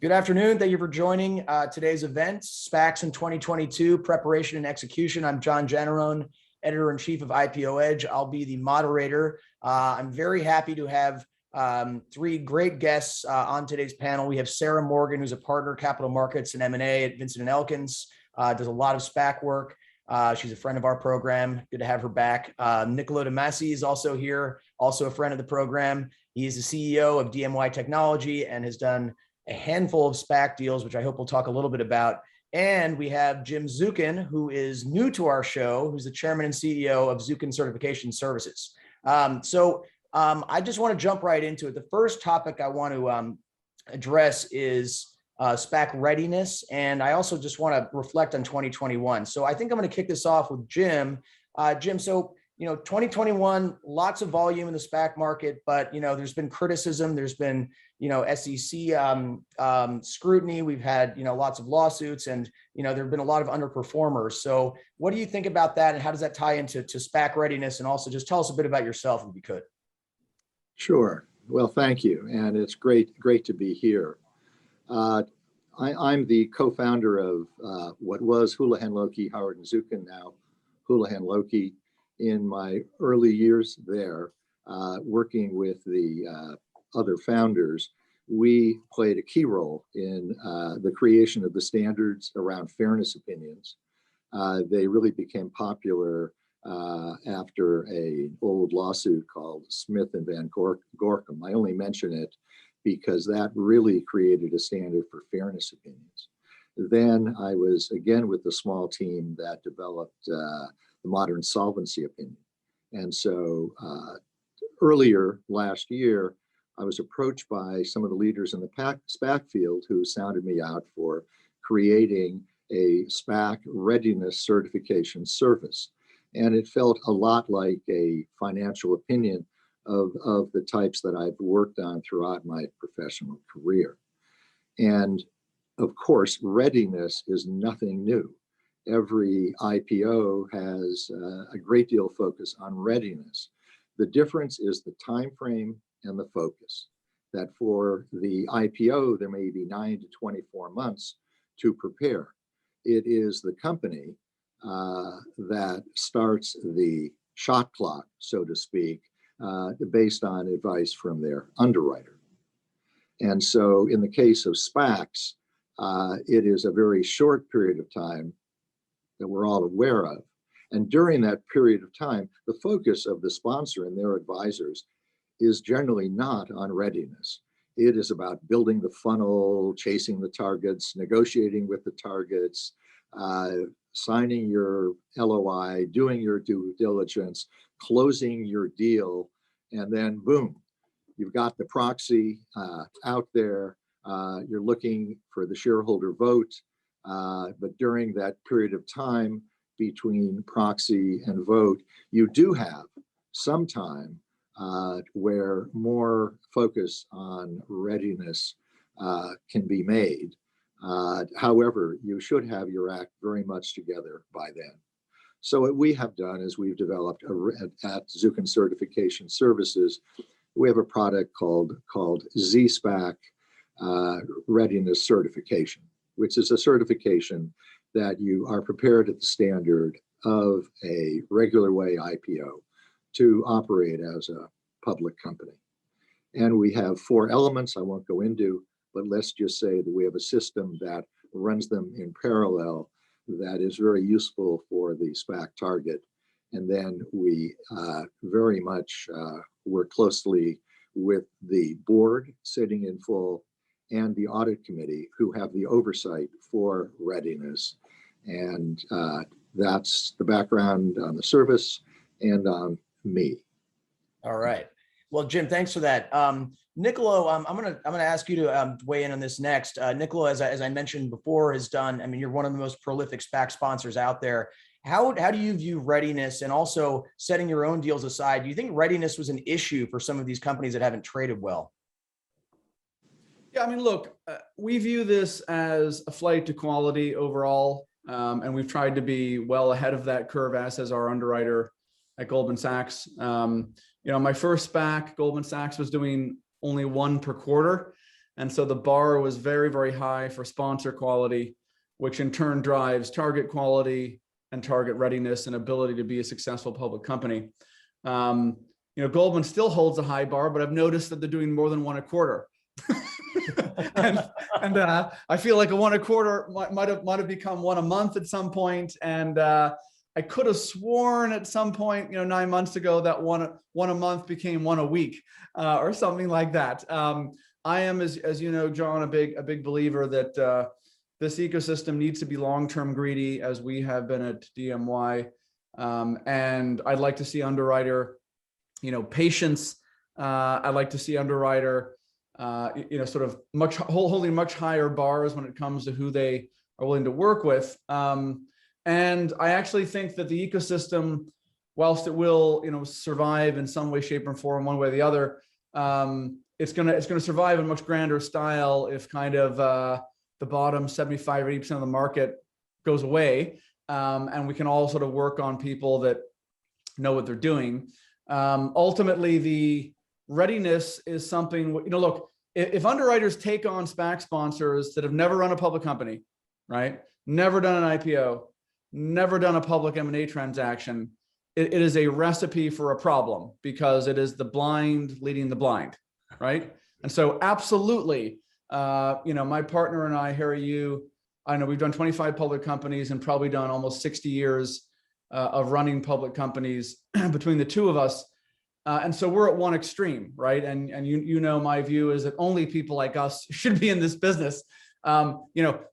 Good afternoon. Thank you for joining today's event, SPACs in 2022, Preparation and Execution. I'm John Janarone, Editor-in-Chief of IPO Edge. I'll be the moderator. I'm very happy to have three great guests on today's panel. We have Sarah Morgan, who's a partner capital markets and M&A at Vincent & Elkins, does a lot of SPAC work. She's a friend of our program. Good to have her back. Niccolo De Masi is also here, also a friend of the program. He is the CEO of DMY Technology and has done a handful of SPAC deals, which I hope we'll talk a little bit about. And we have Jim Zukin, who is new to our show, who's the chairman and CEO of Zukin Certification Services. I just want to jump right into it. The first topic I want to address is SPAC readiness. And I also just want to reflect on 2021. So I think I'm going to kick this off with Jim. Jim, 2021, lots of volume in the SPAC market, but, there's been criticism. There's been, SEC scrutiny. We've had, lots of lawsuits and, there have been a lot of underperformers. So what do you think about that? And how does that tie into SPAC readiness? And also just tell us a bit about yourself if you could. Sure. Well, thank you. And it's great to be here. I'm the co-founder of what was Houlihan Lokey, Howard and Zukin, now Houlihan Lokey. In my early years there, working with the other founders, we played a key role in the creation of the standards around fairness opinions. They really became popular after an old lawsuit called Smith and Van Gorkum. I only mention it because that really created a standard for fairness opinions. Then I was again with the small team that developed the modern solvency opinion. And so earlier last year, I was approached by some of the leaders in the SPAC field who sounded me out for creating a SPAC readiness certification service. And it felt a lot like a financial opinion of the types that I've worked on throughout my professional career. And of course, readiness is nothing new. Every IPO has a great deal of focus on readiness. The difference is the time frame and the focus. That for the IPO, there may be 9 to 24 months to prepare. It is the company that starts the shot clock, so to speak, based on advice from their underwriter. And so in the case of SPACs, it is a very short period of time that we're all aware of. And during that period of time, the focus of the sponsor and their advisors is generally not on readiness. It is about building the funnel, chasing the targets, negotiating with the targets, signing your LOI, doing your due diligence, closing your deal, and then boom, you've got the proxy out there. You're looking for the shareholder vote. But during that period of time between proxy and vote, you do have some time where more focus on readiness can be made. However, you should have your act very much together by then. So what we have done is we've developed at Zukin Certification Services, we have a product called ZSPAC Readiness Certification, which is a certification that you are prepared at the standard of a regular way IPO to operate as a public company. And we have 4 elements I won't go into, but let's just say that we have a system that runs them in parallel that is very useful for the SPAC target. And then we very much work closely with the board sitting in full and the audit committee who have the oversight for readiness. And that's the background on the service and on me. All right. Well, Jim, thanks for that. Niccolo, I'm gonna ask you to weigh in on this next. Niccolo, as I mentioned before, has done. I mean, you're one of the most prolific SPAC sponsors out there. How do you view readiness, and also setting your own deals aside? Do you think readiness was an issue for some of these companies that haven't traded well? Yeah, I mean, look, we view this as a flight to quality overall, and we've tried to be well ahead of that curve, as has our underwriter at Goldman Sachs. My first SPAC, Goldman Sachs was doing only 1 per quarter. And so the bar was very, very high for sponsor quality, which in turn drives target quality and target readiness and ability to be a successful public company. Goldman still holds a high bar, but I've noticed that they're doing more than one a quarter. and I feel like a one a quarter might have become one a month at some point. And I could have sworn at some point, 9 months ago, that one a month became one a week, or something like that. I am, as you know, John, a big believer that this ecosystem needs to be long-term greedy, as we have been at DMY. And I'd like to see underwriter, patience. I'd like to see underwriter, sort of holding much higher bars when it comes to who they are willing to work with. And I actually think that the ecosystem, whilst it will, survive in some way, shape, or form, one way or the other, it's gonna survive in much grander style if kind of the bottom 75 or 80% of the market goes away, and we can all sort of work on people that know what they're doing. Ultimately, the readiness is something, look, if underwriters take on SPAC sponsors that have never run a public company, right? Never done an IPO, never done a public M&A transaction, it is a recipe for a problem, because it is the blind leading the blind, right? And so absolutely, my partner and I, Harry Yu, I know we've done 25 public companies and probably done almost 60 years of running public companies between the two of us. And so we're at one extreme, right? And my view is that only people like us should be in this business.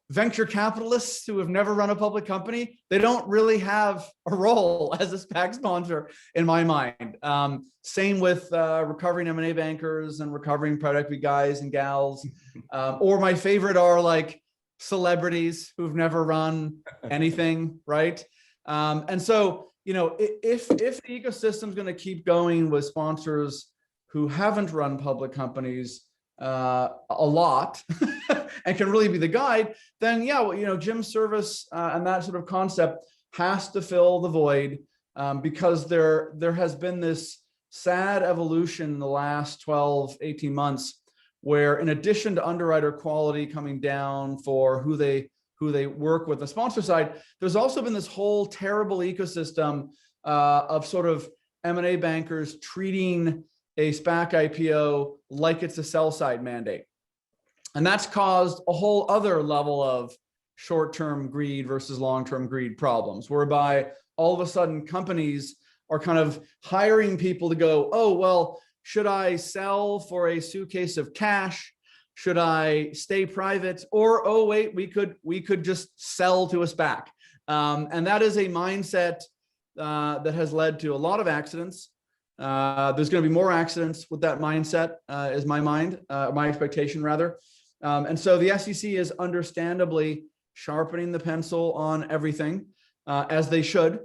Venture capitalists who have never run a public company, they don't really have a role as a SPAC sponsor in my mind. Same with recovering M&A bankers and recovering private equity guys and gals. Or my favorite are like celebrities who've never run anything, right? And so, if the ecosystem is going to keep going with sponsors who haven't run public companies a lot and can really be the guide, then Jim Service and that sort of concept has to fill the void, because there has been this sad evolution in the last 12, 18 months, where in addition to underwriter quality coming down for who they work with the sponsor side, there's also been this whole terrible ecosystem of sort of M&A bankers treating a SPAC IPO like it's a sell side mandate. And that's caused a whole other level of short-term greed versus long-term greed problems, whereby all of a sudden companies are kind of hiring people to go, oh, well, should I sell for a suitcase of cash? Should I stay private? Or, oh, wait, we could just sell to a SPAC. And that is a mindset that has led to a lot of accidents. There's going to be more accidents with that mindset, is my expectation rather. And so the SEC is understandably sharpening the pencil on everything, as they should.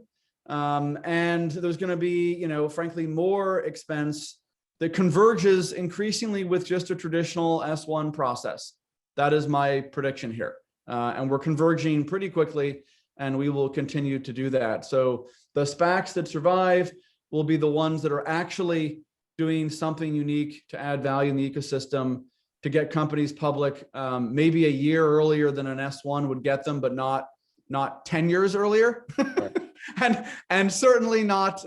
And there's going to be, frankly, more expense that converges increasingly with just a traditional S1 process. That is my prediction here. And we're converging pretty quickly, and we will continue to do that. So the SPACs that survive will be the ones that are actually doing something unique to add value in the ecosystem, to get companies public, maybe a year earlier than an S1 would get them, but not 10 years earlier. and certainly not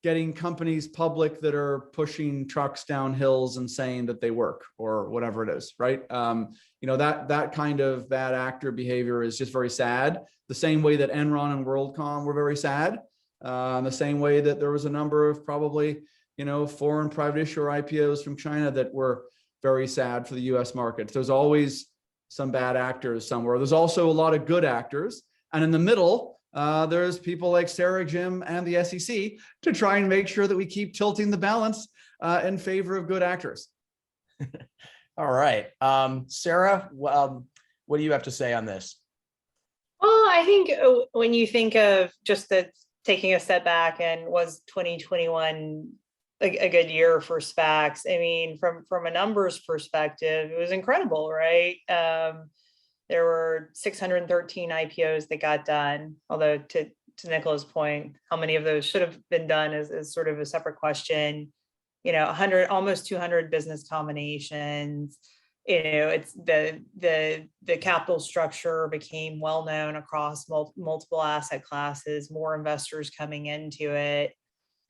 getting companies public that are pushing trucks down hills and saying that they work, or whatever it is, right? That kind of bad actor behavior is just very sad. The same way that Enron and WorldCom were very sad. The same way that there was a number of probably, foreign private issuer IPOs from China that were very sad for the US markets. There's always some bad actors somewhere. There's also a lot of good actors. And in the middle, there's people like Sarah, Jim, and the SEC to try and make sure that we keep tilting the balance in favor of good actors. All right. Sarah, what do you have to say on this? Well, I think when you think of just taking a step back, and was 2021 a good year for SPACs? I mean, from a numbers perspective, it was incredible, right? There were 613 IPOs that got done, although to Nicola's point, how many of those should have been done is sort of a separate question. 100, almost 200 business combinations. it's the capital structure became well known across multiple asset classes, more investors coming into it.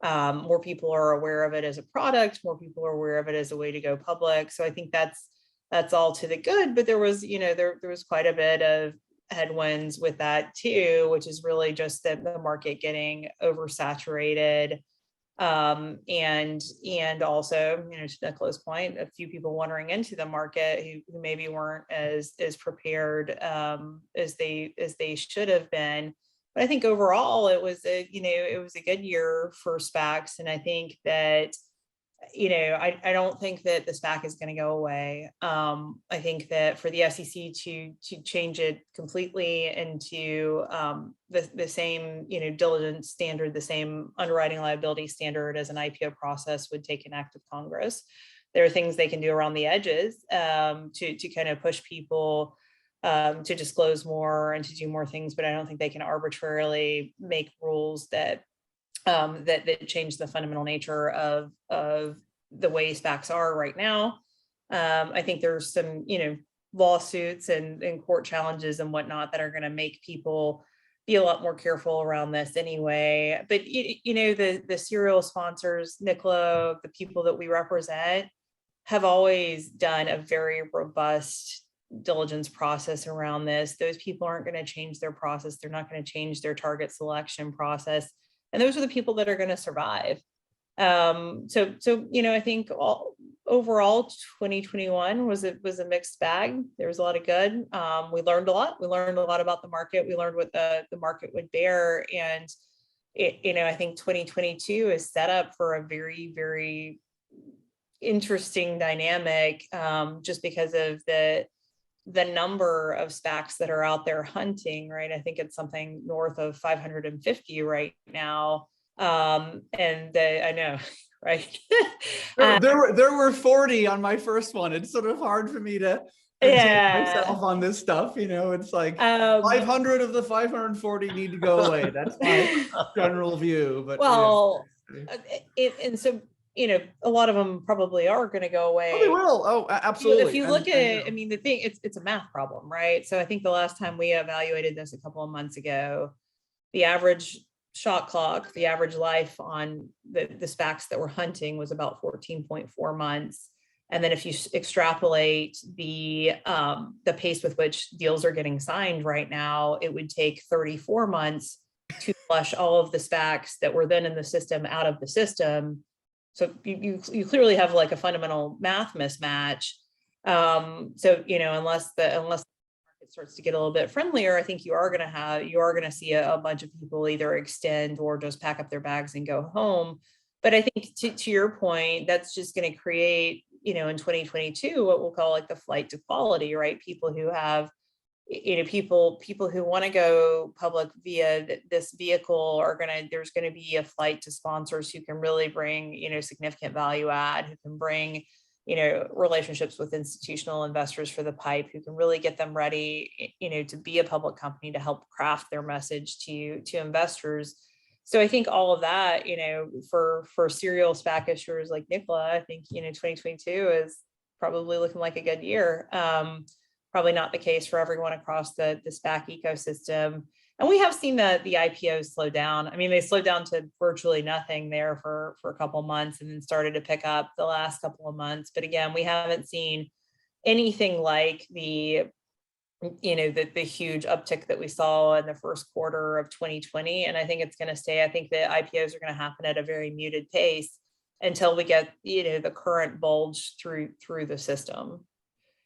More people are aware of it as a product, more people are aware of it as a way to go public. So I think that's all to the good, but there was, there was quite a bit of headwinds with that too, which is really just the market getting oversaturated. And also, to Nicola's point, a few people wandering into the market who maybe weren't as prepared as they should have been. But I think overall it was a good year for SPACs, and I think that I don't think that the SPAC is going to go away. I think that for the SEC to change it completely into the same diligence standard, the same underwriting liability standard as an IPO process would take an act of Congress. There are things they can do around the edges to kind of push people to disclose more and to do more things, but I don't think they can arbitrarily make rules that change the fundamental nature of the way SPACs are right now. I think there's some, lawsuits and court challenges and whatnot that are going to make people be a lot more careful around this anyway. But the serial sponsors, Nicola, the people that we represent, have always done a very robust diligence process around this. Those people aren't going to change their process. They're not going to change their target selection process. And those are the people that are going to survive. I think overall 2021 was a mixed bag. There was a lot of good. We learned a lot. We learned a lot about the market. We learned what the market would bear. And I think 2022 is set up for a very, very interesting dynamic, just because of the number of SPACs that are out there hunting, right? I think it's something north of 550 right now. I know, right? There were 40 on my first one. It's sort of hard for me to educate myself on this stuff. It's like 500 of the 540 need to go away. That's my general view. But and so a lot of them probably are going to go away. Oh, they will. Oh, absolutely. If you look at, the thing, it's a math problem, right? So I think the last time we evaluated this a couple of months ago, the average shot clock, the average life on the SPACs that were hunting was about 14.4 months. And then if you extrapolate the pace with which deals are getting signed right now, it would take 34 months to flush all of the SPACs that were then in the system out of the system. So you clearly have like a fundamental math mismatch. Unless the market starts to get a little bit friendlier, I think you are going to see a bunch of people either extend or just pack up their bags and go home. But I think to your point, that's just going to create, in 2022, what we'll call like the flight to quality, right? People who have, people who want to go public via this vehicle there's going to be a flight to sponsors who can really bring, significant value add, who can bring, relationships with institutional investors for the pipe, who can really get them ready, to be a public company, to help craft their message to investors. So I think all of that, for serial SPAC issuers like Nicola, I think, 2022 is probably looking like a good year. Probably not the case for everyone across the SPAC ecosystem. And we have seen the IPOs slow down. They slowed down to virtually nothing there for a couple of months and then started to pick up the last couple of months. But again, we haven't seen anything like the huge uptick that we saw in the first quarter of 2020. And I think it's going to stay. I think the IPOs are going to happen at a very muted pace until we get, the current bulge through the system.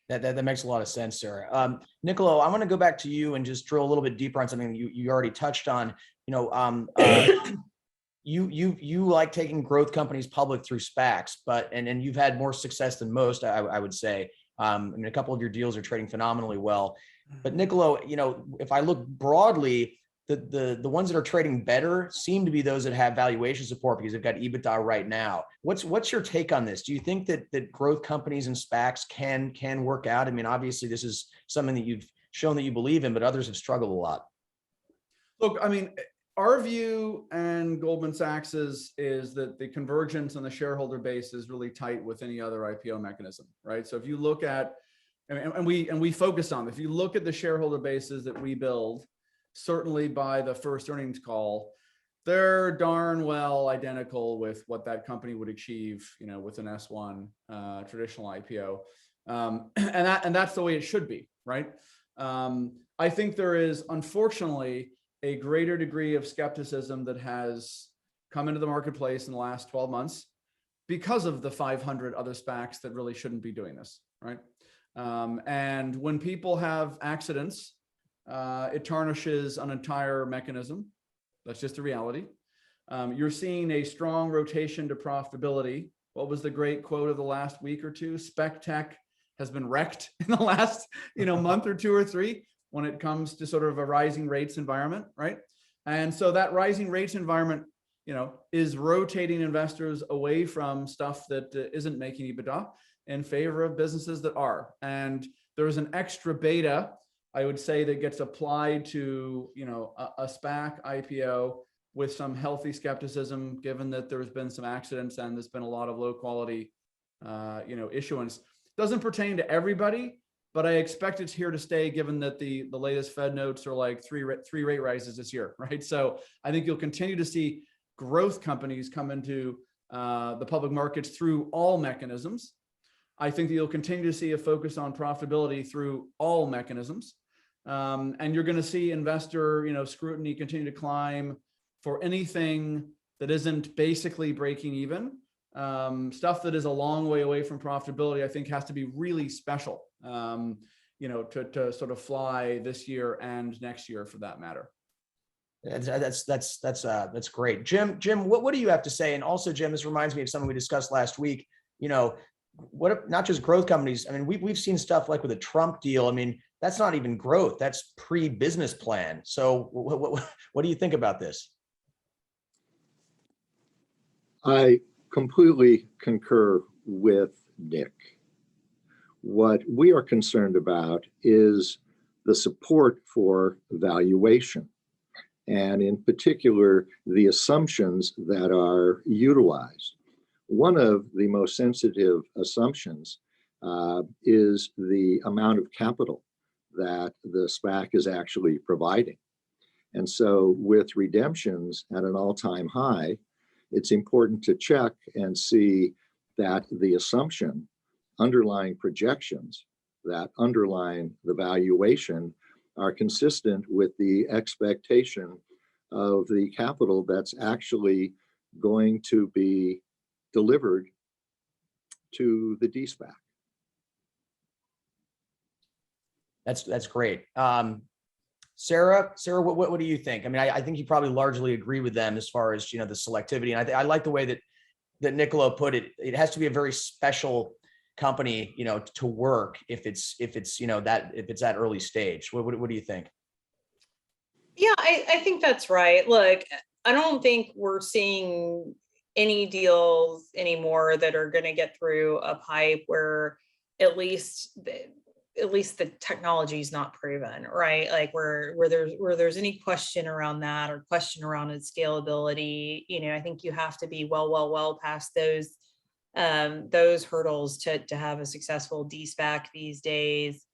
That makes a lot of sense, Sarah. Nicolo, I want to go back to you and just drill a little bit deeper on something you already touched on. You like taking growth companies public through SPACs, and you've had more success than most, I would say. A couple of your deals are trading phenomenally well. But Nicolo, if I look broadly, the ones that are trading better seem to be those that have valuation support because they've got EBITDA right now. What's your take on this? Do you think that growth companies and SPACs can work out? Obviously this is something that you've shown that you believe in, but others have struggled a lot. Look, our view and Goldman Sachs's is that the convergence on the shareholder base is really tight with any other IPO mechanism, right? So if you look at and we focused on, if you look at the shareholder bases that we build, certainly by the first earnings call, they're darn well identical with what that company would achieve, with an S1 traditional IPO. And that's the way it should be, right? I think there is, unfortunately, a greater degree of skepticism that has come into the marketplace in the last 12 months because of the 500 other SPACs that really shouldn't be doing this, right? And when people have accidents, it tarnishes an entire mechanism. That's just the reality. You're seeing a strong rotation to profitability. What was the great quote of the last week or two? Spec tech has been wrecked in the last, month or two or three when it comes to sort of a rising rates environment, right? And so that rising rates environment, is rotating investors away from stuff that isn't making EBITDA in favor of businesses that are. And there's an extra beta, I would say, that gets applied to, a SPAC IPO with some healthy skepticism, given that there's been some accidents and there's been a lot of low quality, issuance. Doesn't pertain to everybody, but I expect it's here to stay, given that the latest Fed notes are like three rate rises this year, right? So I think you'll continue to see growth companies come into the public markets through all mechanisms. I think that you'll continue to see a focus on profitability through all mechanisms. And you're going to see investor, scrutiny continue to climb for anything that isn't basically breaking even. Stuff that is a long way away from profitability, I think, has to be really special, to sort of fly this year and next year, for that matter. That's great. Jim, what do you have to say? And also, Jim, this reminds me of something we discussed last week. What, not just growth companies. I mean, we've seen stuff like with a Trump deal. I mean, that's not even growth. That's pre-business plan. So what do you think about this? I completely concur with Nick. What we are concerned about is the support for valuation, and in particular, the assumptions that are utilized. One of the most sensitive assumptions is the amount of capital that the SPAC is actually providing. And so with redemptions at an all-time high, it's important to check and see that the assumption underlying projections that underline the valuation are consistent with the expectation of the capital that's actually going to be delivered to the D-SPAC. That's great. Sarah, what do you think? I mean, I think you probably largely agree with them as far as, the selectivity. And I like the way that Niccolo put it. It has to be a very special company, to work if it's that early stage. What do you think? Yeah, I think that's right. Look, I don't think we're seeing any deals anymore that are going to get through a pipe where at least the technology is not proven, right? Like where there's any question around that or question around its scalability. I think you have to be well past those hurdles to have a successful D-SPAC these days.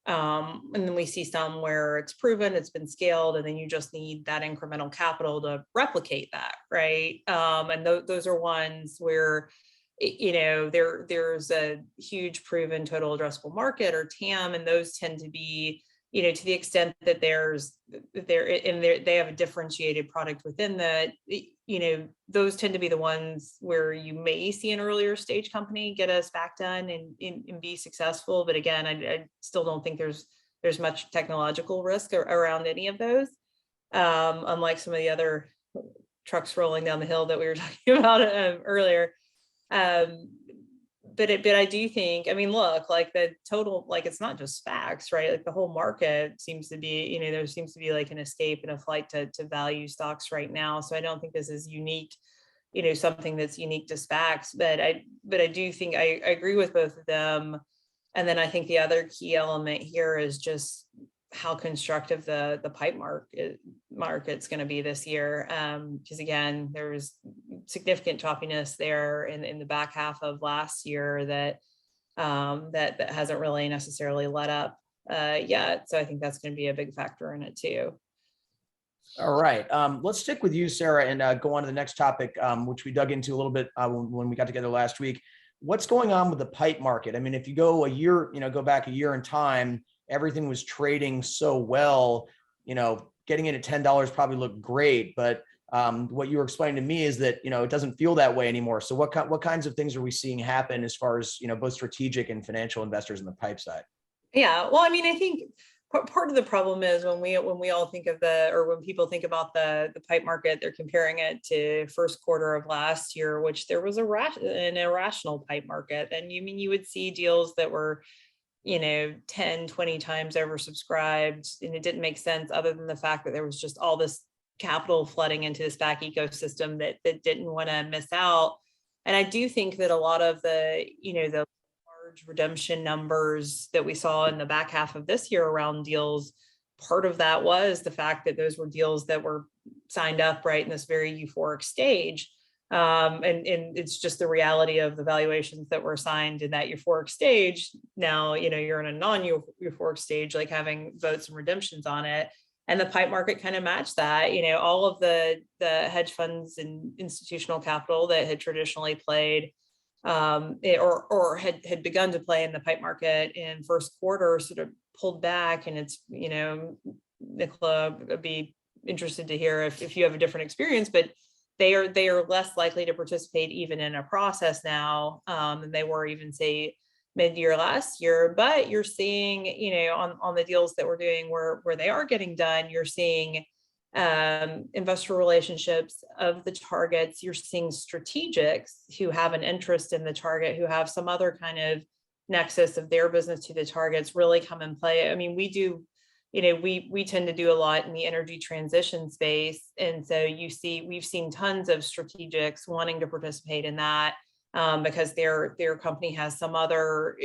And then we see some where it's proven, it's been scaled, and then you just need that incremental capital to replicate that, right? And those are ones where, there's a huge proven total addressable market, or TAM, and those tend to be, to the extent that they have a differentiated product within that, those tend to be the ones where you may see an earlier stage company get a SPAC done and be successful. But again, I still don't think there's much technological risk around any of those, unlike some of the other trucks rolling down the hill that we were talking about earlier. But I do think, I mean, look, like the total, like it's not just SPACs, right? Like the whole market seems to be, there seems to be like an escape and a flight to value stocks right now. So I don't think this is unique, something that's unique to SPACs, but I do think I agree with both of them. And then I think the other key element here is just how constructive the pipe market's going to be this year. Because again, there's significant choppiness there in the back half of last year that that hasn't really necessarily let up yet. So I think that's going to be a big factor in it too. All right. Let's stick with you, Sarah, and go on to the next topic, which we dug into a little bit when we got together last week. What's going on with the pipe market? I mean, if you go a year, go back a year in time, everything was trading so well, getting in at $10 probably looked great, but what you were explaining to me is that, it doesn't feel that way anymore. So what kinds of things are we seeing happen as far as, both strategic and financial investors in the pipe side? Yeah, well, I mean, I think part of the problem is when we all think of when people think about the pipe market, they're comparing it to first quarter of last year, which there was an irrational pipe market. And you would see deals that were 10, 20 times oversubscribed, and it didn't make sense other than the fact that there was just all this capital flooding into the SPAC ecosystem that didn't want to miss out. And I do think that a lot of the large redemption numbers that we saw in the back half of this year around deals, part of that was the fact that those were deals that were signed up right in this very euphoric stage. And it's just the reality of the valuations that were assigned in that euphoric stage. Now, you're in a non-euphoric stage, like having votes and redemptions on it. And the pipe market kind of matched that. All of the hedge funds and institutional capital that had traditionally played or had begun to play in the pipe market in first quarter sort of pulled back. And it's, Nicola, I'd be interested to hear if you have a different experience, but they are less likely to participate even in a process now than they were even, say, mid-year last year. But you're seeing, on the deals that we're doing where they are getting done, you're seeing investor relationships of the targets. You're seeing strategics who have an interest in the target, who have some other kind of nexus of their business to the targets really come and play. I mean, we do, we tend to do a lot in the energy transition space. And so we've seen tons of strategics wanting to participate in that because their company has some other,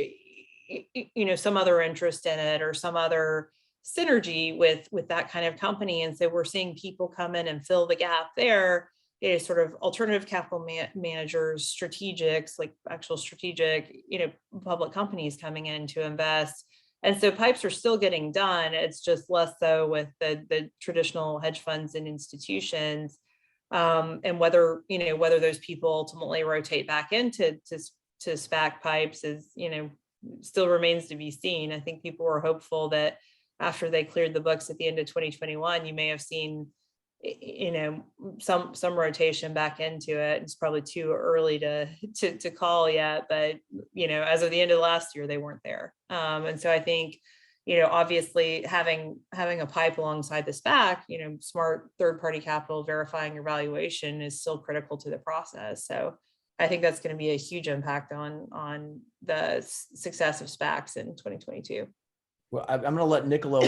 some other interest in it or some other synergy with that kind of company. And so we're seeing people come in and fill the gap there. Sort of alternative capital managers, strategics, like actual strategic, public companies coming in to invest. And so pipes are still getting done. It's just less so with the traditional hedge funds and institutions. And whether those people ultimately rotate back into SPAC pipes is, still remains to be seen. I think people were hopeful that after they cleared the books at the end of 2021, you may have seen, some rotation back into it. It's probably too early to call yet, but as of the end of last year, they weren't there. And so I think, obviously having a pipe alongside the SPAC, smart third-party capital verifying your valuation is still critical to the process. So I think that's going to be a huge impact on the success of SPACs in 2022. Well, I'm going to let Nicola.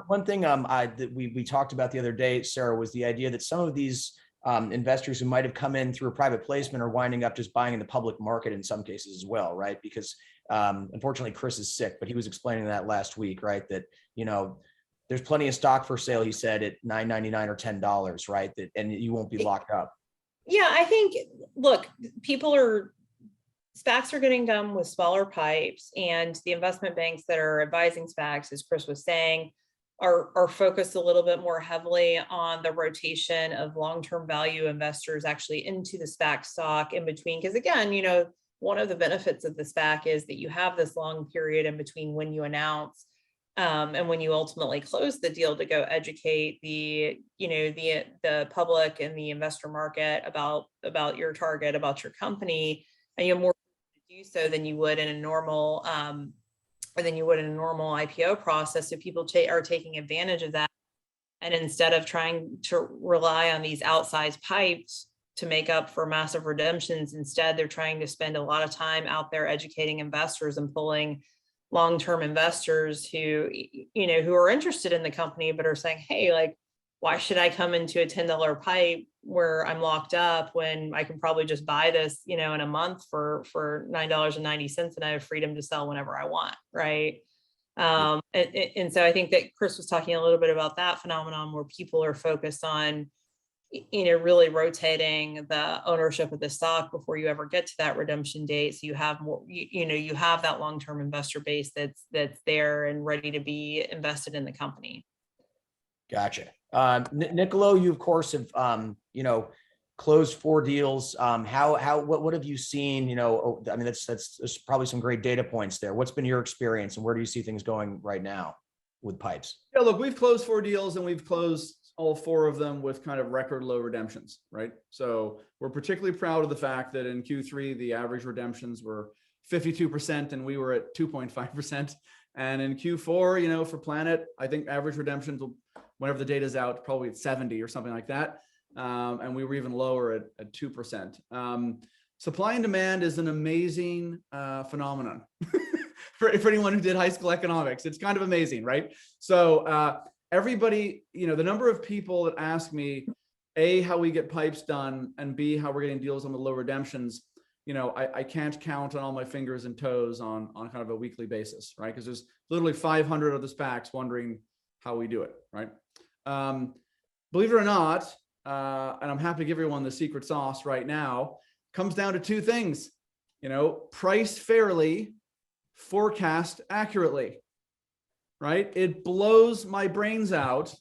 One thing that we talked about the other day, Sarah, was the idea that some of these investors who might have come in through a private placement are winding up just buying in the public market in some cases as well, right? Because unfortunately, Chris is sick, but he was explaining that last week, right? That there's plenty of stock for sale. He said at $9.99 or $10, right? That and you won't be locked up. Yeah, I think. Look, SPACs are getting done with smaller pipes, and the investment banks that are advising SPACs, as Chris was saying, are focused a little bit more heavily on the rotation of long-term value investors actually into the SPAC stock in between. Because again, one of the benefits of the SPAC is that you have this long period in between when you announce and when you ultimately close the deal to go educate the public and the investor market about your target, about your company, and you have more do so than you would in a normal IPO process. So people are taking advantage of that. And instead of trying to rely on these outsized pipes to make up for massive redemptions, instead they're trying to spend a lot of time out there educating investors and pulling long-term investors who are interested in the company, but are saying, hey, like, why should I come into a $10 pipe where I'm locked up when I can probably just buy this, in a month for $9.90 and I have freedom to sell whenever I want, right? And so I think that Chris was talking a little bit about that phenomenon where people are focused on really rotating the ownership of the stock before you ever get to that redemption date. So you have more, you have that long-term investor base that's there and ready to be invested in the company. Gotcha. Nicolo, you of course have, closed 4 deals. What have you seen? I mean, there's probably some great data points there. What's been your experience and where do you see things going right now with pipes? Yeah, look, we've closed 4 deals and we've closed all 4 of them with kind of record low redemptions, right? So we're particularly proud of the fact that in Q3, the average redemptions were 52% and we were at 2.5%. And in Q4, for Planet, I think average redemptions will, whenever the data's out, probably at 70 or something like that. And we were even lower at 2%. Supply and demand is an amazing phenomenon for anyone who did high school economics. It's kind of amazing, right? So everybody, the number of people that ask me, A, how we get pipes done, and B, how we're getting deals on the low redemptions, I can't count on all my fingers and toes on kind of a weekly basis, right? Because there's literally 500 of the SPACs wondering how we do it, right? Believe it or not, and I'm happy to give everyone the secret sauce right now, comes down to 2 things, price fairly, forecast accurately, right? It blows my brains out,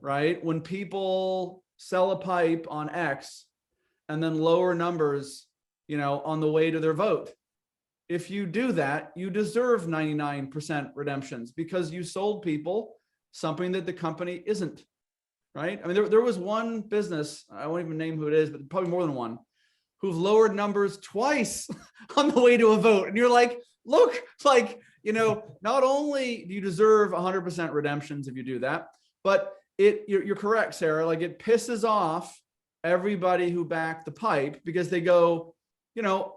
right? When people sell a pipe on X and then lower numbers, on the way to their vote. If you do that, you deserve 99% redemptions because you sold people something that the company isn't, right? I mean, there was one business, I won't even name who it is, but probably more than one, who've lowered numbers twice on the way to a vote. And you're like, look, not only do you deserve 100% redemptions if you do that, but you're correct, Sarah, like it pisses off everybody who backed the pipe because they go,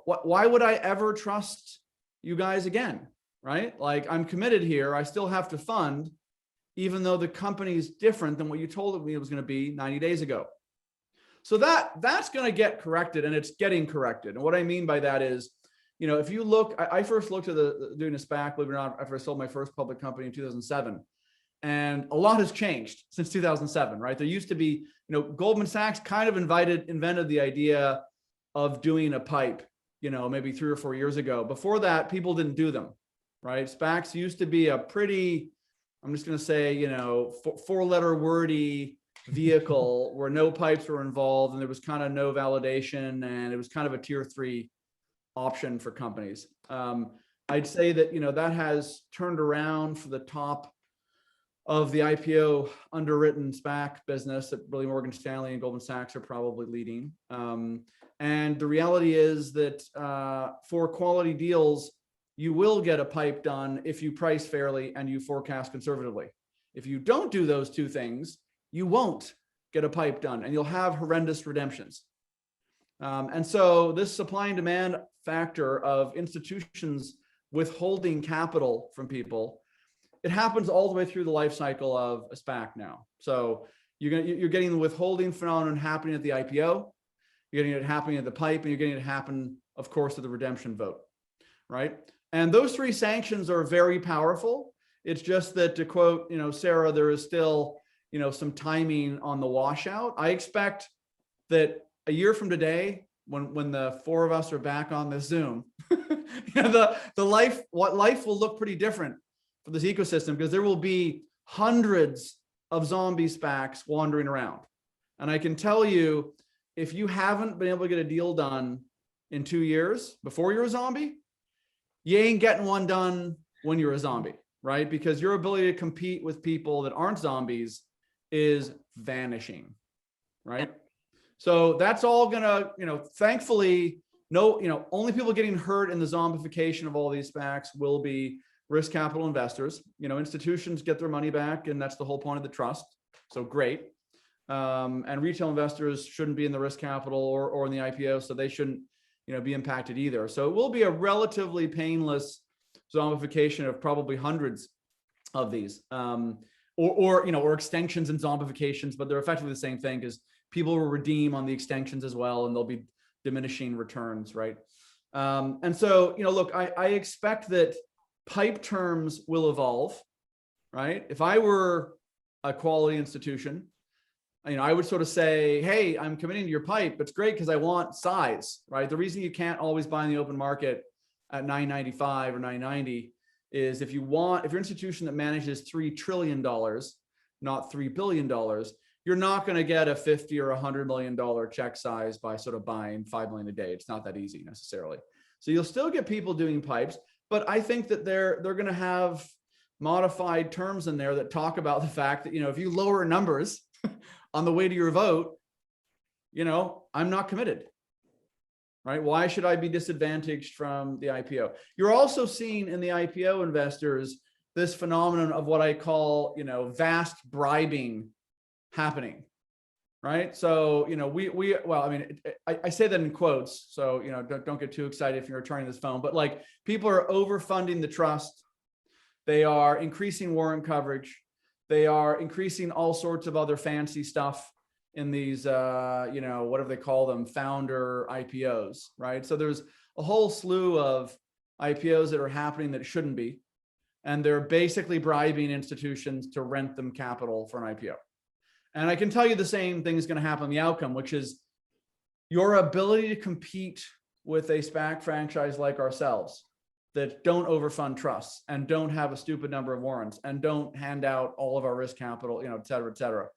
why would I ever trust you guys again, right? Like I'm committed here, I still have to fund, even though the company's different than what you told me it was going to be 90 days ago. So that's going to get corrected, and it's getting corrected. And what I mean by that is, if you look, I first looked at doing a SPAC, believe it or not, after I sold my first public company in 2007. And a lot has changed since 2007, right? There used to be, Goldman Sachs kind of invented the idea of doing a pipe, maybe 3 or 4 years ago. Before that, people didn't do them, right? SPACs used to be a pretty, I'm just going to say, 4-letter wordy vehicle where no pipes were involved and there was kind of no validation, and it was kind of a tier 3 option for companies. I'd say that, that has turned around for the top of the IPO underwritten SPAC business that really Morgan Stanley and Goldman Sachs are probably leading. And the reality is that for quality deals, you will get a pipe done if you price fairly and you forecast conservatively. If you don't do those 2 things, you won't get a pipe done and you'll have horrendous redemptions. And so this supply and demand factor of institutions withholding capital from people, it happens all the way through the life cycle of a SPAC now. So you're getting the withholding phenomenon happening at the IPO, you're getting it happening at the pipe, and you're getting it happen, of course, at the redemption vote, right? And those 3 sanctions are very powerful. It's just that, to quote, Sarah, there is still, some timing on the washout. I expect that a year from today, when the 4 of us are back on this Zoom, life will look pretty different for this ecosystem, because there will be hundreds of zombie SPACs wandering around. And I can tell you, if you haven't been able to get a deal done in 2 years before you're a zombie, you ain't getting one done when you're a zombie, right? Because your ability to compete with people that aren't zombies is vanishing, right? So that's all gonna, thankfully, only people getting hurt in the zombification of all these SPACs will be risk capital investors. Institutions get their money back, and that's the whole point of the trust. So great. And retail investors shouldn't be in the risk capital or in the IPO, so they shouldn't, be impacted either. So it will be a relatively painless zombification of probably hundreds of these, or extensions and zombifications, but they're effectively the same thing, because people will redeem on the extensions as well, and they'll be diminishing returns, right? And so, look, I expect that pipe terms will evolve, right? If I were a quality institution, I would sort of say, hey, I'm committing to your pipe. It's great because I want size, right? The reason you can't always buy in the open market at 995 or 990 is if you're an institution that manages $3 trillion, not $3 billion, you're not going to get a $50 or $100 million check size by sort of buying 5 million a day. It's not that easy necessarily. So you'll still get people doing pipes, but I think that they're going to have modified terms in there that talk about the fact that, if you lower numbers on the way to your vote, I'm not committed, right? Why should I be disadvantaged from the IPO? You're also seeing in the IPO investors this phenomenon of what I call, vast bribing happening, right? So, I say that in quotes, so, don't get too excited if you're returning this phone, but like people are overfunding the trust. They are increasing warrant coverage. They are increasing all sorts of other fancy stuff in these, whatever they call them, founder IPOs, right? So there's a whole slew of IPOs that are happening that shouldn't be. And they're basically bribing institutions to rent them capital for an IPO. And I can tell you the same thing is going to happen in the outcome, which is your ability to compete with a SPAC franchise like ourselves that don't overfund trusts and don't have a stupid number of warrants and don't hand out all of our risk capital, et cetera, et cetera.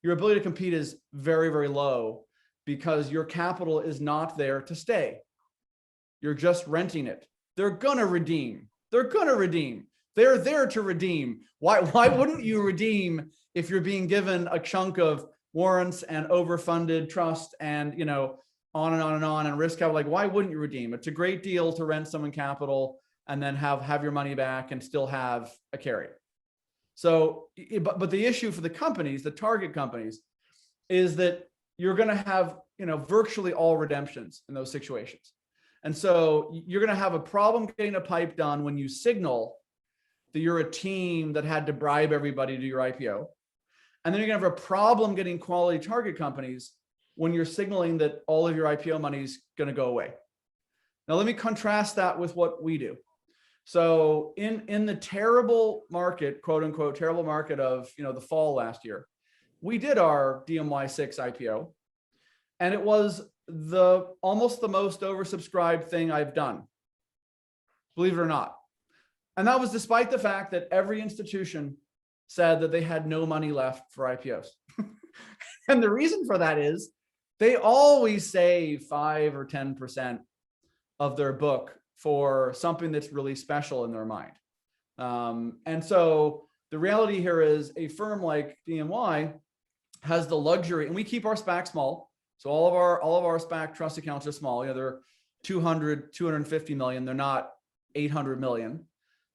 Your ability to compete is very, very low because your capital is not there to stay. You're just renting it. They're going to redeem. They're going to redeem. They're there to redeem. Why wouldn't you redeem if you're being given a chunk of warrants and overfunded trust and, on and on and on and risk capital? Like, why wouldn't you redeem? It's a great deal to rent someone capital and then have your money back and still have a carry. So, but the issue for the companies, the target companies, is that you're going to have, virtually all redemptions in those situations. And so you're going to have a problem getting a pipe done when you signal that you're a team that had to bribe everybody to do your IPO. And then you're going to have a problem getting quality target companies when you're signaling that all of your IPO money is going to go away. Now, let me contrast that with what we do. So in the terrible market, quote unquote, terrible market of, the fall last year, we did our DMY6 IPO, and it was almost the most oversubscribed thing I've done, believe it or not. And that was despite the fact that every institution said that they had no money left for IPOs. And the reason for that is they always save 5 or 10% of their book for something that's really special in their mind. And so the reality here is a firm like DMY has the luxury, and we keep our SPAC small. So all of our SPAC trust accounts are small. They're 200, 250 million. They're not 800 million.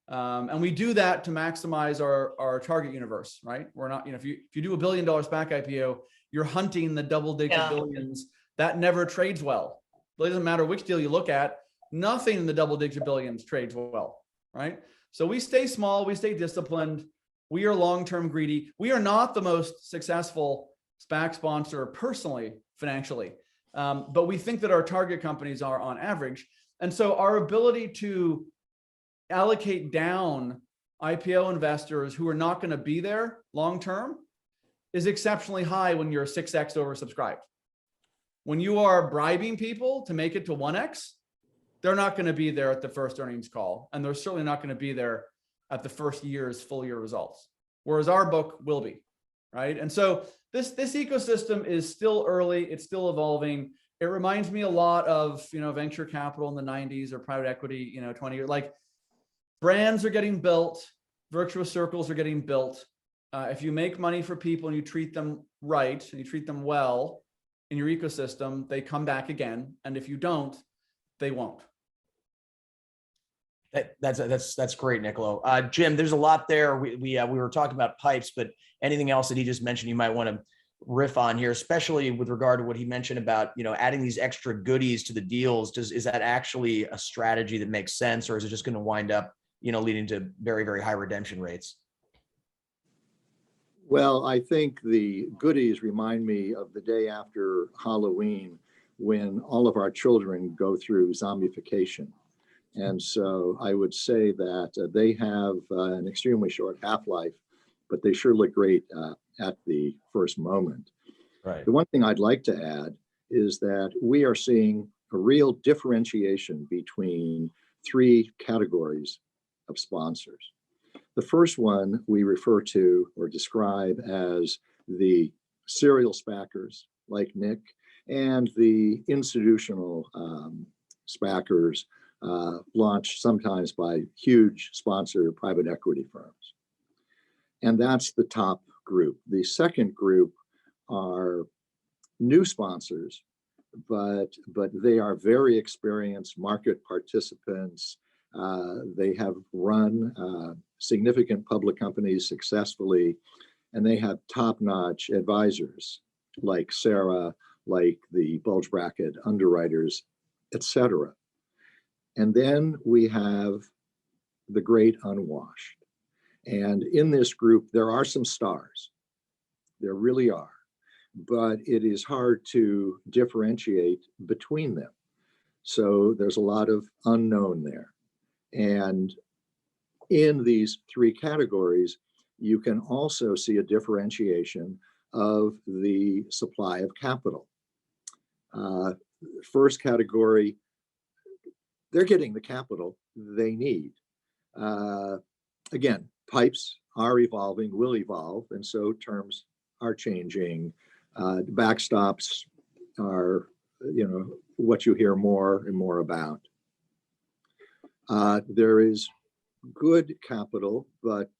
And we do that to maximize our target universe, right? We're not, if you do $1 billion SPAC IPO, you're hunting the double-digit billions. That never trades well. It doesn't matter which deal you look at, nothing in the double-digit billions trades well, right? So we stay small, we stay disciplined, we are long-term greedy. We are not the most successful SPAC sponsor personally, financially, but we think that our target companies are on average. And so our ability to allocate down IPO investors who are not going to be there long-term is exceptionally high when you're 6x oversubscribed. When you are bribing people to make it to 1x, they're not going to be there at the first earnings call. And they're certainly not going to be there at the first year's full year results. Whereas our book will be, right? And so this ecosystem is still early. It's still evolving. It reminds me a lot of, venture capital in the 90s or private equity, 20 years, like brands are getting built. Virtuous circles are getting built. If you make money for people and you treat them right and you treat them well in your ecosystem, they come back again. And if you don't, they won't. That's great, Nicolo. Jim, there's a lot there. We were talking about pipes, but anything else that he just mentioned you might want to riff on here, especially with regard to what he mentioned about, adding these extra goodies to the deals. Is that actually a strategy that makes sense, or is it just going to wind up, leading to very, very high redemption rates? Well, I think the goodies remind me of the day after Halloween when all of our children go through zombification. And so I would say that they have an extremely short half-life, but they sure look great at the first moment. The one thing I'd like to add is that we are seeing a real differentiation between three categories of sponsors. The first one we refer to or describe as the serial SPACers like Nick and the institutional SPACers launched sometimes by huge sponsor private equity firms. And that's the top group. The second group are new sponsors, but they are very experienced market participants. They have run significant public companies successfully, and they have top-notch advisors like Sarah, like the bulge bracket underwriters, etc. And then we have the great unwashed. And in this group, there are some stars. There really are. But it is hard to differentiate between them. So there's a lot of unknown there. And in these three categories, you can also see a differentiation of the supply of capital. First category, they're getting the capital they need. Again, pipes are evolving, will evolve, and so terms are changing. Backstops are, what you hear more and more about. There is good capital, but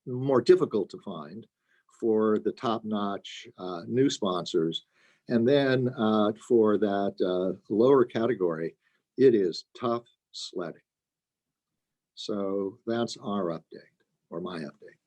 more difficult to find for the top-notch new sponsors. And then for that lower category, it is tough sledding. So that's our update, or my update.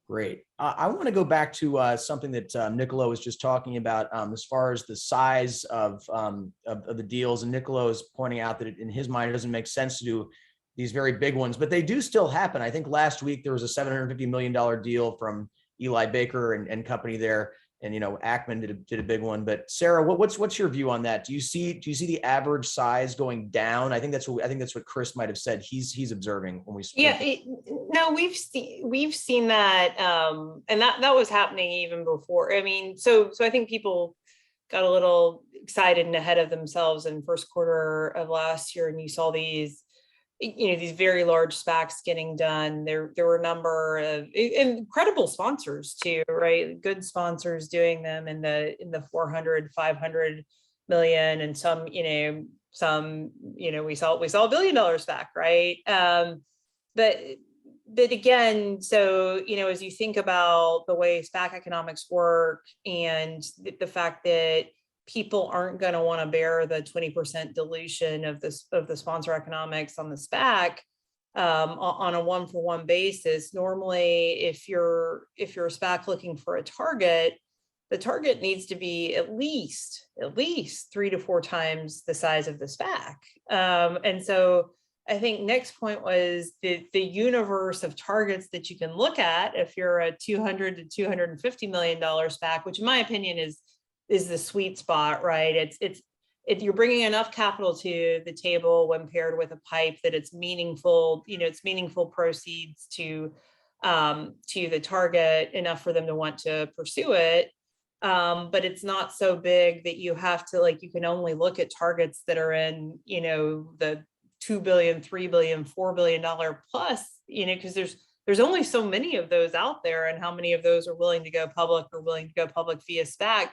Great. I want to go back to something that Niccolo was just talking about as far as the size of the deals. And Niccolo is pointing out that in his mind, it doesn't make sense to do these very big ones, but they do still happen. I think last week there was a $750 million deal from Eli Baker and company there. And, Ackman did a big one. But Sarah, what's your view on that? Do you see the average size going down? I think that's what Chris might have said he's observing when we spoke. Yeah, no, we've seen that, and that was happening even before. I mean, so I think people got a little excited and ahead of themselves in first quarter of last year, and you saw these very large SPACs getting done. There were a number of incredible sponsors too, right? Good sponsors doing them in the 400, 500 million, and some we saw $1 billion SPAC, right? But again, so as you think about the way SPAC economics work and the fact that people aren't going to want to bear the 20% dilution of the sponsor economics on the SPAC on a one-for-one basis. Normally, if you're a SPAC looking for a target, the target needs to be at least 3 to 4 times the size of the SPAC. And so I think Nick's point was the universe of targets that you can look at if you're a $200 to $250 million SPAC, which in my opinion is the sweet spot, right? You're bringing enough capital to the table when paired with a pipe that it's meaningful, it's meaningful proceeds to the target, enough for them to want to pursue it. But it's not so big that you have to, you can only look at targets that are in, the $2 billion, $3 billion, $4 billion plus, because there's only so many of those out there, and how many of those are willing to go public or willing to go public via SPAC.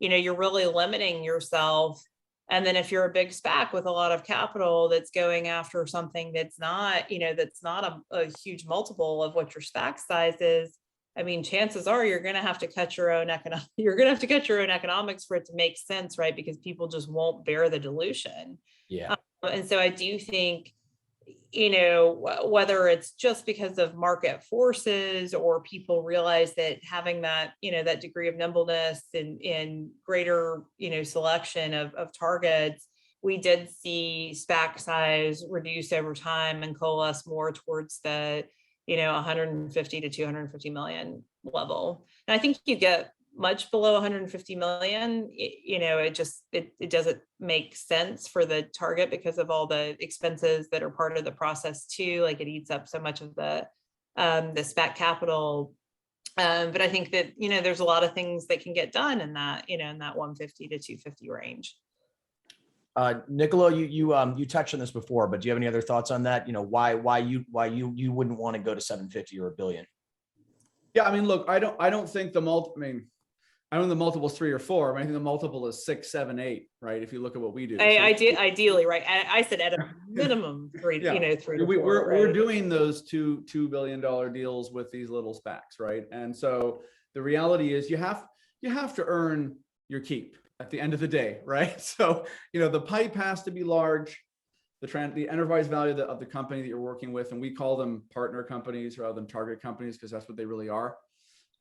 You're really limiting yourself. And then if you're a big SPAC with a lot of capital that's going after something that's not, a huge multiple of what your SPAC size is, I mean, chances are you're going to have to cut your own economics for it to make sense, right? Because people just won't bear the dilution. Yeah. And so I do think, whether it's just because of market forces or people realize that having that, that degree of nimbleness and greater, selection of targets, we did see SPAC size reduce over time and coalesce more towards the, 150 to 250 million level. And I think you get much below 150 million, it doesn't make sense for the target because of all the expenses that are part of the process too. It eats up so much of the SPAC capital. But I think that, there's a lot of things that can get done in that, in that 150 to 250 range. Niccolo, you touched on this before, but do you have any other thoughts on that? Why you wouldn't want to go to 750 or $1 billion? Yeah, I mean, look, I don't think the I don't think the multiple is 3 or 4. I think the multiple is 6, 7, 8, right? If you look at what we do. Ideally, right? I said at a minimum 3, yeah. 3 to 4. We're doing those $2 billion deals with these little SPACs, right? And so the reality is you have to earn your keep at the end of the day, right? So, the pipe has to be large, the enterprise value of the company that you're working with, and we call them partner companies rather than target companies because that's what they really are.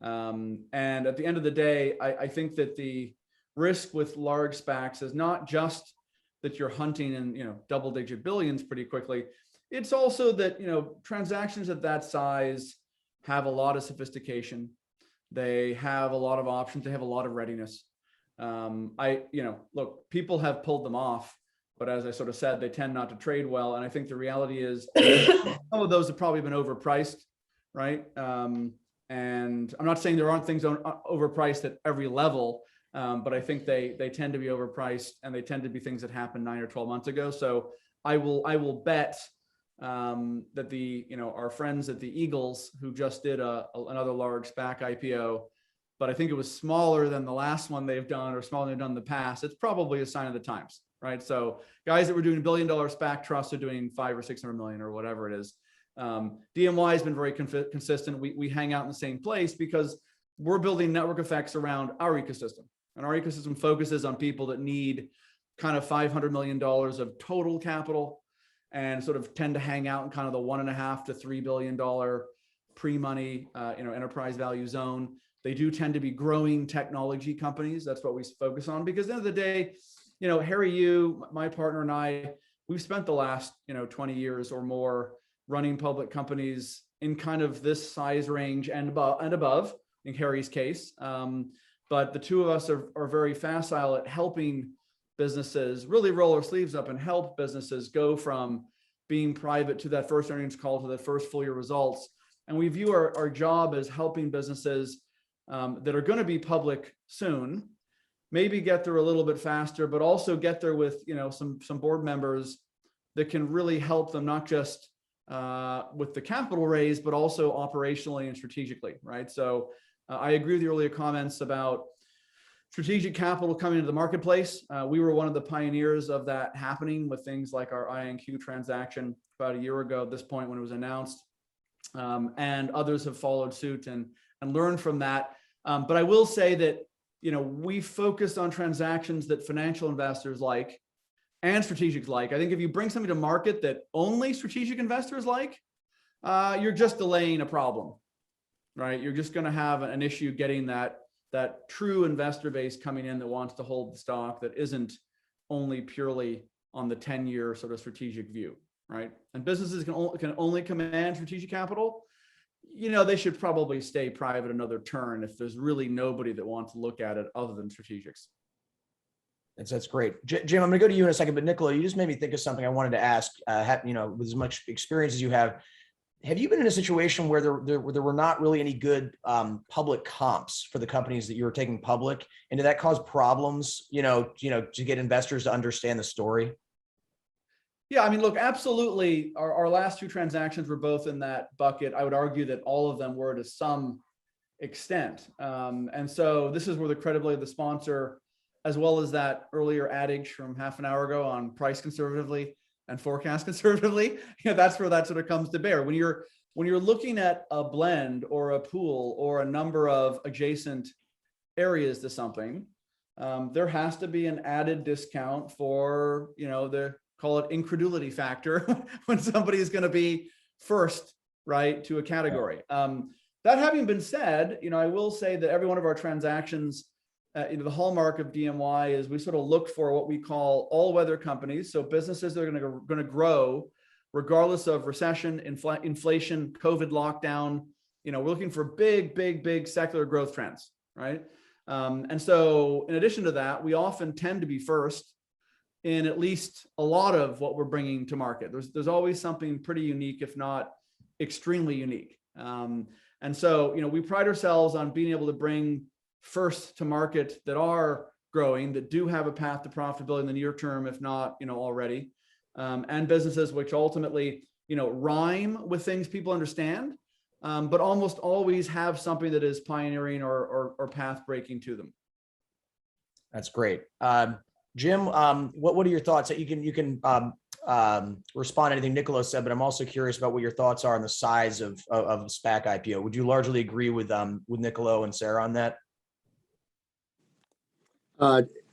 And at the end of the day, I think that the risk with large SPACs is not just that you're hunting in, double-digit billions pretty quickly. It's also that, transactions at that size have a lot of sophistication. They have a lot of options. They have a lot of readiness. Look, people have pulled them off, but as I sort of said, they tend not to trade well. And I think the reality is some of those have probably been overpriced, right? And I'm not saying there aren't things overpriced at every level, but I think they tend to be overpriced, and they tend to be things that happened 9 or 12 months ago. So I will bet that our friends at the Eagles, who just did another large SPAC IPO, but I think it was smaller than the last one they've done, or smaller than they've done in the past. It's probably a sign of the times, right? So guys that were doing $1 billion SPAC trusts are doing 500 or 600 million or whatever it is. DMY has been very consistent. We hang out in the same place because we're building network effects around our ecosystem, and our ecosystem focuses on people that need kind of $500 million of total capital and sort of tend to hang out in kind of the $1.5 to $3 billion pre-money, enterprise value zone. They do tend to be growing technology companies. That's what we focus on, because at the end of the day, Harry, my partner, and I, we've spent the last, 20 years or more running public companies in kind of this size range and above, in Harry's case. But the two of us are very facile at helping businesses really roll their sleeves up and help businesses go from being private to that first earnings call to the first full year results. And we view our job as helping businesses that are going to be public soon, maybe get there a little bit faster, but also get there with some board members that can really help them, not just with the capital raise, but also operationally and strategically, right? So I agree with the earlier comments about strategic capital coming into the marketplace. We were one of the pioneers of that happening with things like our INQ transaction about a year ago at this point when it was announced, and others have followed suit and learned from that. But I will say that, we focused on transactions that financial investors like and strategics like. I think if you bring something to market that only strategic investors like, you're just delaying a problem, right? You're just going to have an issue getting that true investor base coming in that wants to hold the stock, that isn't only purely on the 10-year sort of strategic view, right? And businesses can only command strategic capital. They should probably stay private another turn if there's really nobody that wants to look at it other than strategics. That's great. Jim, I'm going to go to you in a second, but Niccolo, you just made me think of something I wanted to ask. With as much experience as you have you been in a situation where there were not really any good public comps for the companies that you were taking public, and did that cause problems? To get investors to understand the story? Yeah, I mean, look, absolutely. Our last 2 transactions were both in that bucket. I would argue that all of them were to some extent. And so this is where the credibility of the sponsor, as well as that earlier adage from half an hour ago on price conservatively and forecast conservatively, that's where that sort of comes to bear. When you're looking at a blend or a pool or a number of adjacent areas to something, there has to be an added discount for, the call it incredulity factor when somebody is going to be first, right, to a category. That having been said, I will say that every one of our transactions, the hallmark of DMY is we sort of look for what we call all-weather companies. So businesses that are going to grow regardless of recession, inflation, COVID lockdown. We're looking for big secular growth trends, right? And so in addition to that, we often tend to be first in at least a lot of what we're bringing to market. There's always something pretty unique, if not extremely unique. And so, we pride ourselves on being able to bring first to market that are growing, that do have a path to profitability in the near term, if not, already, and businesses which ultimately, rhyme with things people understand, but almost always have something that is pioneering or path breaking to them. That's great. Jim, what are your thoughts? You can respond to anything Niccolo said, but I'm also curious about what your thoughts are on the size of SPAC IPO. Would you largely agree with Niccolo and Sarah on that?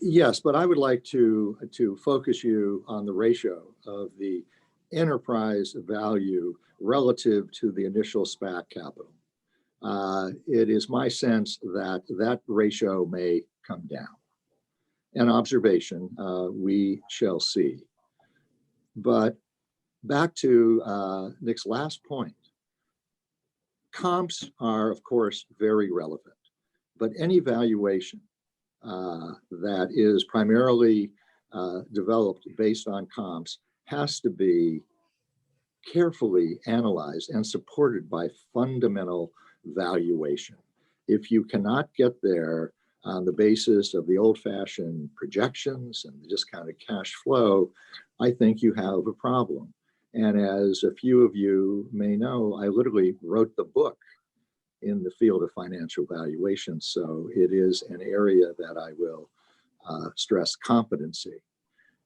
Yes, but I would like to focus you on the ratio of the enterprise value relative to the initial SPAC capital. It is my sense that that ratio may come down. An observation, we shall see. But back to Nick's last point, comps are, of course, very relevant, but any valuation that is primarily developed based on comps has to be carefully analyzed and supported by fundamental valuation. If you cannot get there on the basis of the old-fashioned projections and the discounted cash flow, I think you have a problem. And as a few of you may know, I literally wrote the book in the field of financial valuation. So it is an area that I will stress competency.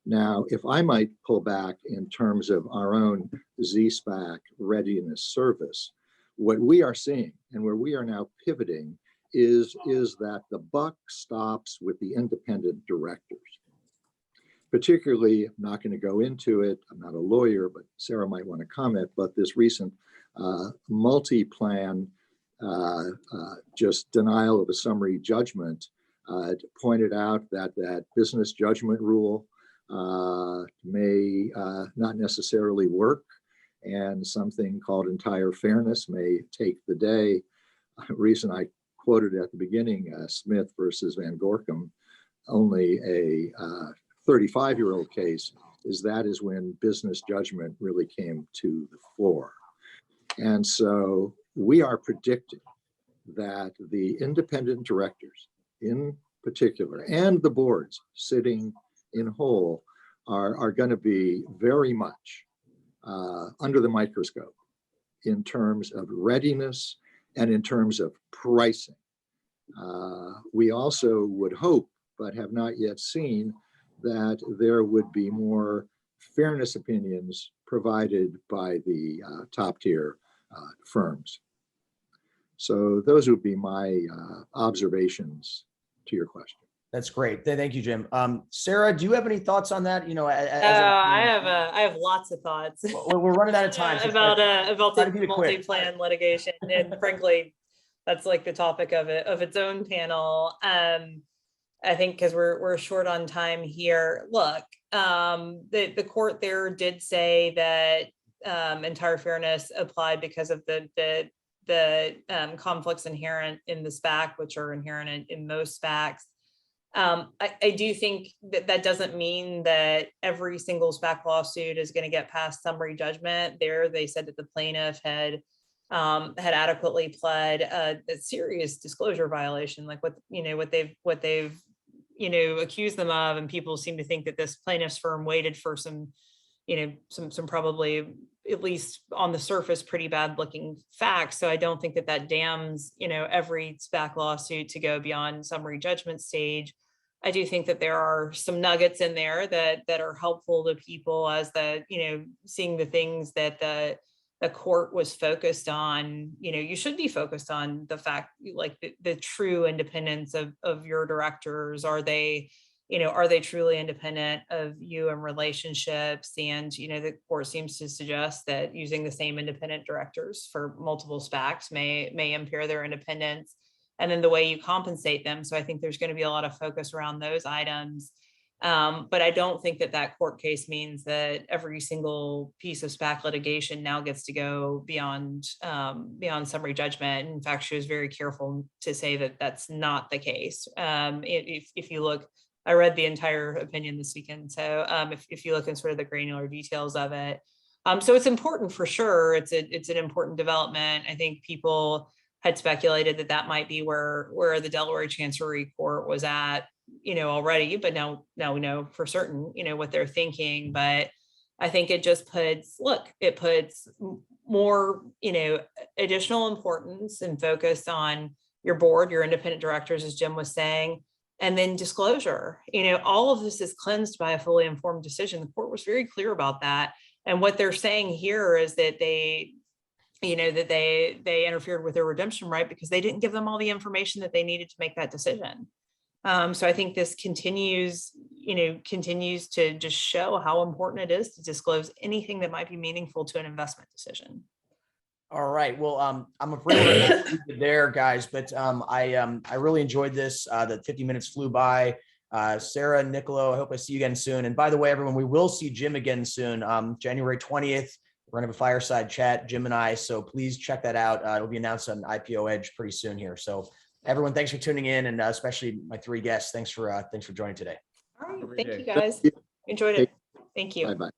Now, if I might pull back in terms of our own Z-SPAC readiness service, what we are seeing and where we are now pivoting is that the buck stops with the independent directors. Particularly, I'm not going to go into it, I'm not a lawyer, but Sarah might want to comment, but this recent multi-plan just denial of a summary judgment pointed out that that business judgment rule may not necessarily work, and something called entire fairness may take the day. Reason I quoted at the beginning, Smith versus Van Gorkum, only a 35-year-old case, is when business judgment really came to the fore. And so we are predicting that the independent directors in particular, and the boards sitting in whole, are going to be very much under the microscope in terms of readiness and in terms of pricing. We also would hope, but have not yet seen, that there would be more fairness opinions provided by the top tier firms. So those would be my observations to your question. That's great. Thank you, Jim. Sarah, do you have any thoughts on that? I have lots of thoughts. We're running out of time. about try to the keep it quick. multi-plan litigation, and frankly, that's like the topic of its own panel. I think because we're short on time here. Look, the court there did say that entire fairness applied because of the conflicts inherent in the SPAC, which are inherent in most SPACs. I do think that doesn't mean that every single SPAC lawsuit is going to get past summary judgment. There, they said that the plaintiff had adequately pled a serious disclosure violation, like what they've accused them of, and people seem to think that this plaintiff's firm waited for some probably, at least on the surface, pretty bad looking facts. So I don't think that damns every SPAC lawsuit to go beyond summary judgment stage. I do think that there are some nuggets in there that are helpful to people as seeing the things that the court was focused on. You should be focused on the fact, like the true independence of your directors. Are they truly independent of you and relationships? And, the court seems to suggest that using the same independent directors for multiple SPACs may impair their independence, and then the way you compensate them. So I think there's going to be a lot of focus around those items. But I don't think that court case means that every single piece of SPAC litigation now gets to go beyond summary judgment. In fact, she was very careful to say that that's not the case. If you look, I read the entire opinion this weekend. So if you look in sort of the granular details of it, so it's important for sure. It's an important development. I think people had speculated that that might be where the Delaware Chancery Court was at, already, but now we know for certain, what they're thinking. But I think it just puts more, additional importance and focus on your board, your independent directors, as Jim was saying, and then disclosure. All of this is cleansed by a fully informed decision. The court was very clear about that. And what they're saying here is that they interfered with their redemption right because they didn't give them all the information that they needed to make that decision. So I think this continues to just show how important it is to disclose anything that might be meaningful to an investment decision. All right. Well, I'm afraid we're there, guys, but I really enjoyed this. The 50 minutes flew by. Sarah, Nicolo, I hope I see you again soon. And by the way, everyone, we will see Jim again soon. January 20th, we're gonna have a fireside chat, Jim and I. So please check that out. It'll be announced on IPO Edge pretty soon here. So everyone, thanks for tuning in, and especially my three guests. Thanks for joining today. All right. Thank you, guys. Enjoyed it. Thank you. Bye-bye.